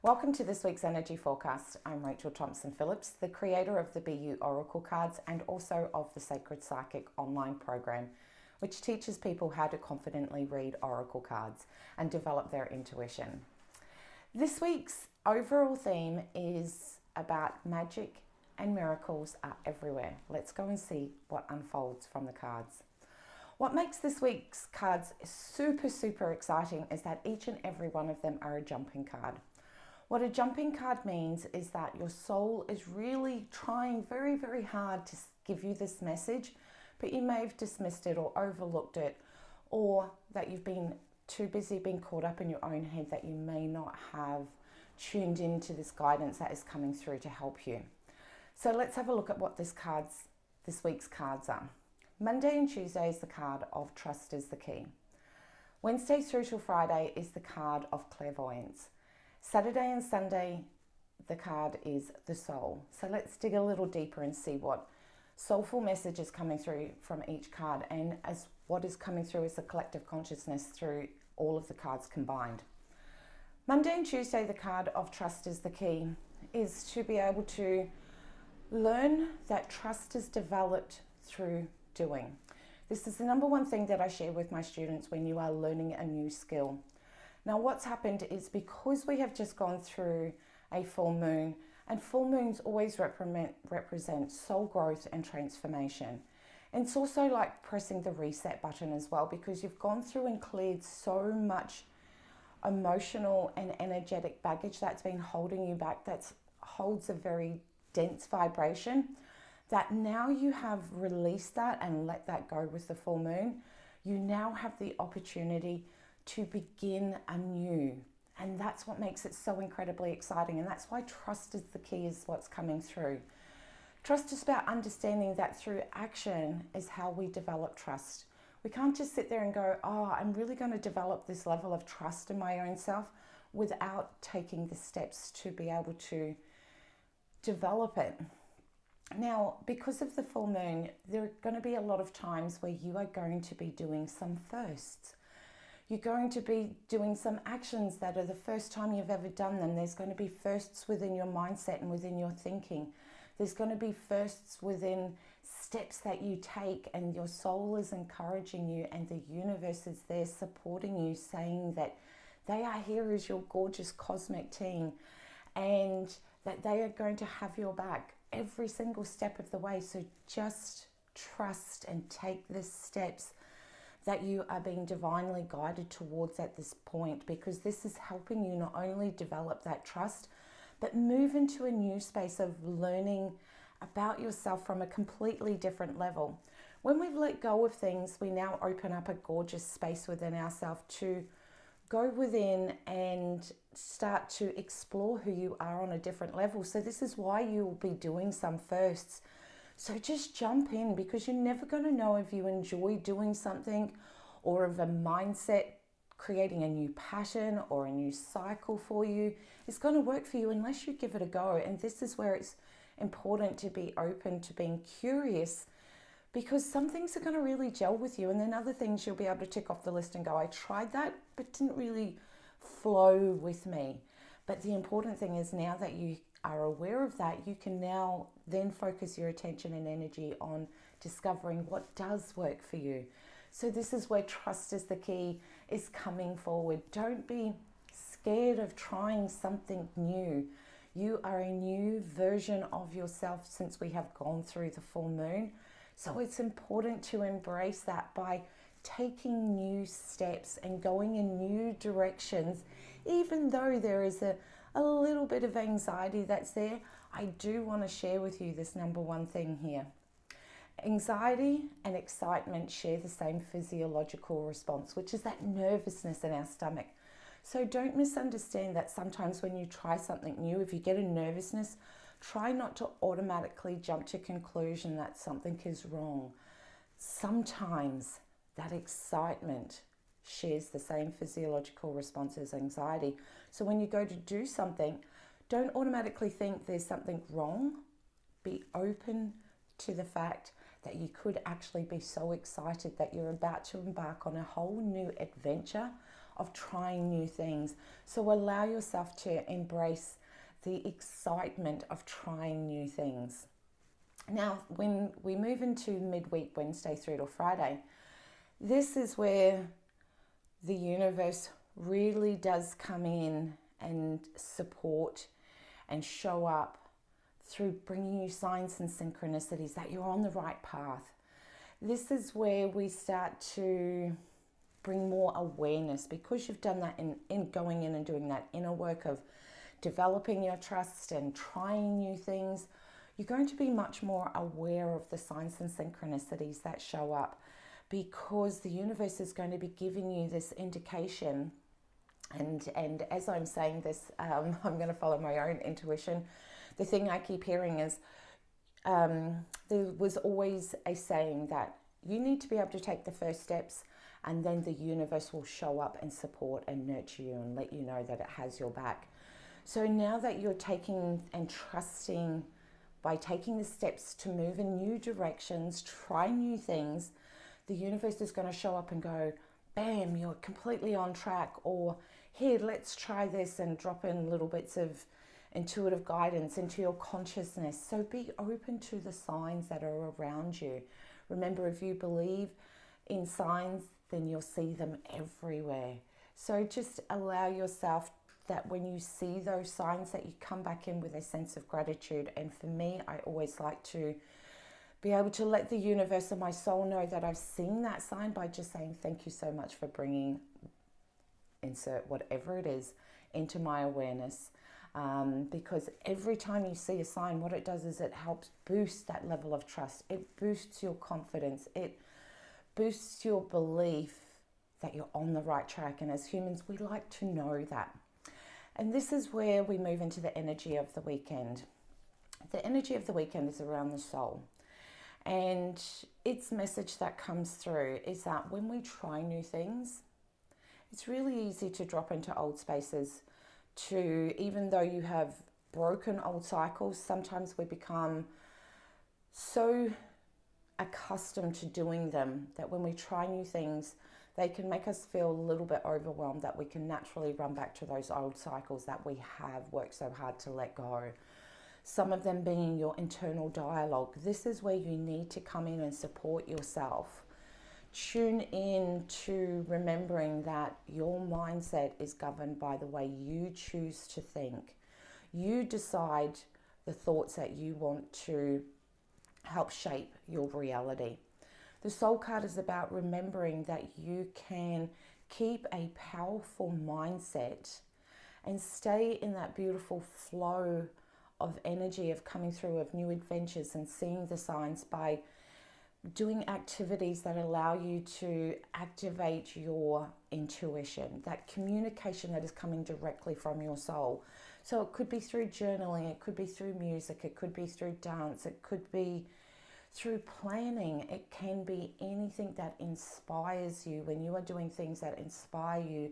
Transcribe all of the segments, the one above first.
Welcome to this week's Energy Forecast. I'm Rachel Thompson-Phillips, the creator of the BU Oracle cards and also of the Sacred Psychic online program, which teaches people how to confidently read Oracle cards and develop their intuition. This week's overall theme is about magic and miracles are everywhere. Let's go and see what unfolds from the cards. What makes this week's cards super exciting is that each and every one of them are a jumping card. What a jumping card means is that your soul is really trying very hard to give you this message, but you may have dismissed it or overlooked it, or that you've been too busy being caught up in your own head that you may not have tuned into this guidance that is coming through to help you. So let's have a look at what this week's cards are. Monday and Tuesday is the card of Trust is the Key. Wednesday through till Friday is the card of Clairvoyance. Saturday and Sunday, the card is the Soul. So let's dig a little deeper and see what soulful message is coming through from each card, and as what is coming through is the collective consciousness through all of the cards combined. Monday and Tuesday, the card of Trust is the Key is to be able to learn that trust is developed through doing. This is the number one thing that I share with my students when you are learning a new skill. Now what's happened is, because we have just gone through a full moon, and full moons always represent soul growth and transformation. And it's also like pressing the reset button as well, because you've gone through and cleared so much emotional and energetic baggage that's been holding you back, that holds a very dense vibration, that now you have released that and let that go with the full moon. You now have the opportunity to begin anew. And that's what makes it so incredibly exciting. And that's why trust is the key, is what's coming through. Trust is about understanding that through action is how we develop trust. We can't just sit there and go, oh, I'm really going to develop this level of trust in my own self, without taking the steps to be able to develop it. Now, because of the full moon, there are going to be a lot of times where you are going to be doing some firsts. You're going to be doing some actions that are the first time you've ever done them. There's going to be firsts within your mindset and within your thinking. There's going to be firsts within steps that you take, and your soul is encouraging you, and the universe is there supporting you, saying that they are here as your gorgeous cosmic team, and that they are going to have your back every single step of the way. So just trust and take the steps that you are being divinely guided towards at this point, because this is helping you not only develop that trust, but move into a new space of learning about yourself from a completely different level. When we've let go of things, we now open up a gorgeous space within ourselves to go within and start to explore who you are on a different level. So this is why you will be doing some firsts. So just jump in, because you're never going to know if you enjoy doing something, or if a mindset creating a new pattern or a new cycle for you is going to work for you, unless you give it a go. And this is where it's important to be open to being curious, because some things are going to really gel with you, and then other things you'll be able to tick off the list and go, I tried that, but didn't really flow with me. But the important thing is, now that you are aware of that, you can now then focus your attention and energy on discovering what does work for you. So this is where trust is the key is coming forward. Don't be scared of trying something new. You are a new version of yourself since we have gone through the full moon. So it's important to embrace that by taking new steps and going in new directions. Even though there is a little bit of anxiety that's there, I do want to share with you this number one thing here. Anxiety and excitement share the same physiological response, which is that nervousness in our stomach. So don't misunderstand that sometimes when you try something new, if you get a nervousness, try not to automatically jump to conclusion that something is wrong. Sometimes that excitement shares the same physiological response as anxiety. So when you go to do something, don't automatically think there's something wrong. Be open to the fact that you could actually be so excited that you're about to embark on a whole new adventure, of trying new things. So allow yourself to embrace the excitement of trying new things. Now, when we move into midweek, Wednesday through to Friday, this is where the universe really does come in and support and show up through bringing you signs and synchronicities that you're on the right path. This is where we start to bring more awareness, because you've done that in going in and doing that inner work of developing your trust and trying new things. You're going to be much more aware of the signs and synchronicities that show up, because the universe is going to be giving you this indication. And as I'm saying this, I'm going to follow my own intuition. The thing I keep hearing is there was always a saying that you need to be able to take the first steps, and then the universe will show up and support and nurture you and let you know that it has your back. So now that you're taking and trusting by taking the steps to move in new directions, try new things, the universe is going to show up and go, bam, you're completely on track. Or here, let's try this, and drop in little bits of intuitive guidance into your consciousness. So be open to the signs that are around you. Remember, if you believe in signs, then you'll see them everywhere. So just allow yourself that when you see those signs, that you come back in with a sense of gratitude. And for me, I always like to be able to let the universe and my soul know that I've seen that sign by just saying, thank you so much for bringing, insert whatever it is, into my awareness. Because every time you see a sign, what it does is it helps boost that level of trust. It boosts your confidence. It boosts your belief that you're on the right track. And as humans, we like to know that. And this is where we move into the energy of the weekend. The energy of the weekend is around the soul. And its message that comes through is that when we try new things, it's really easy to drop into old spaces. Even though you have broken old cycles, sometimes we become so accustomed to doing them that when we try new things, they can make us feel a little bit overwhelmed, that we can naturally run back to those old cycles that we have worked so hard to let go. Some of them being your internal dialogue. This is where you need to come in and support yourself. Tune in to remembering that your mindset is governed by the way you choose to think. You decide the thoughts that you want to help shape your reality. The soul card is about remembering that you can keep a powerful mindset and stay in that beautiful flow of energy of coming through, of new adventures and seeing the signs, by doing activities that allow you to activate your intuition, that communication that is coming directly from your soul. So it could be through journaling, it could be through music, it could be through dance, it could be through planning. It can be anything that inspires you. When you are doing things that inspire you,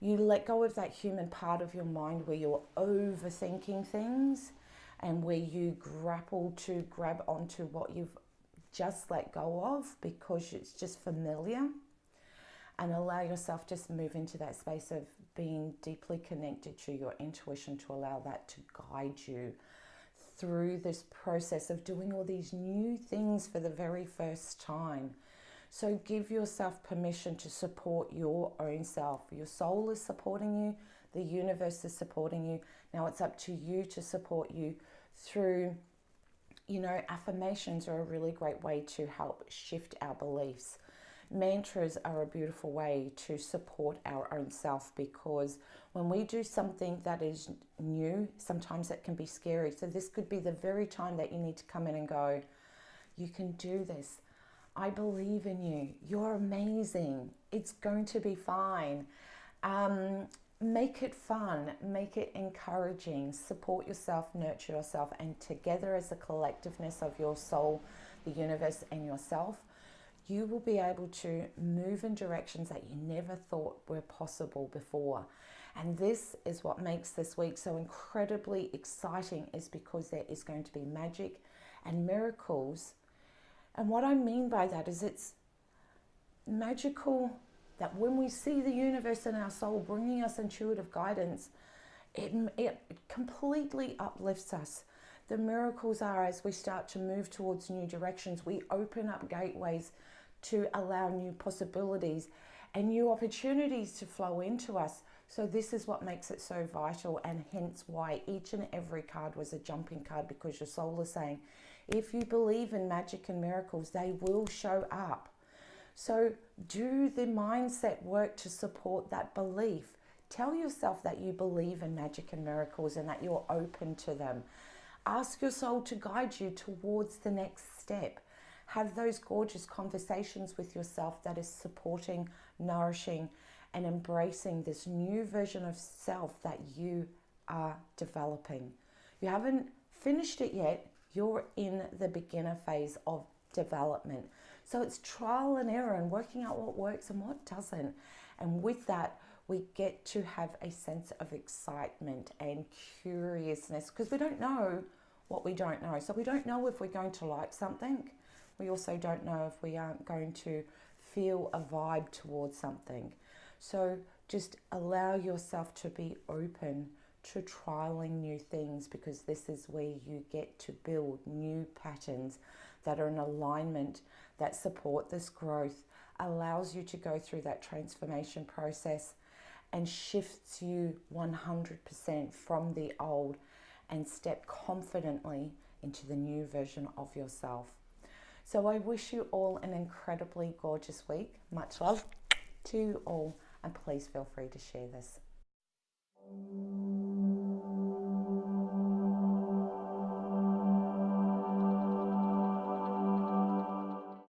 you let go of that human part of your mind where you're overthinking things and where you grapple to grab onto what you've just let go of because it's just familiar, and allow yourself just move into that space of being deeply connected to your intuition, to allow that to guide you through this process of doing all these new things for the very first time. So give yourself permission to support your own self. Your soul is supporting you, the universe is supporting you. Now it's up to you to support you through, affirmations are a really great way to help shift our beliefs. Mantras are a beautiful way to support our own self, because when we do something that is new, sometimes it can be scary. So this could be the very time that you need to come in and go, you can do this. I believe in you. You're amazing. It's going to be fine. Make it fun, make it encouraging, support yourself, nurture yourself, and together as a collectiveness of your soul, the universe, and yourself, you will be able to move in directions that you never thought were possible before. And this is what makes this week so incredibly exciting, is because there is going to be magic and miracles. And what I mean by that is it's magical that when we see the universe and our soul bringing us intuitive guidance, it completely uplifts us. The miracles are, as we start to move towards new directions, we open up gateways to allow new possibilities and new opportunities to flow into us. So this is what makes it so vital, and hence why each and every card was a jumping card, because your soul is saying, if you believe in magic and miracles, they will show up. So do the mindset work to support that belief. Tell yourself that you believe in magic and miracles and that you're open to them. Ask your soul to guide you towards the next step. Have those gorgeous conversations with yourself that is supporting, nourishing, and embracing this new version of self that you are developing. You haven't finished it yet. You're in the beginner phase of development. So it's trial and error and working out what works and what doesn't. And with that, we get to have a sense of excitement and curiousness, because we don't know what we don't know. So we don't know if we're going to like something. We also don't know if we aren't going to feel a vibe towards something. So just allow yourself to be open to trialing new things, because this is where you get to build new patterns that are in alignment, that support this growth, allows you to go through that transformation process and shifts you 100% from the old and step confidently into the new version of yourself. So I wish you all an incredibly gorgeous week. Much love to you all, and please feel free to share this.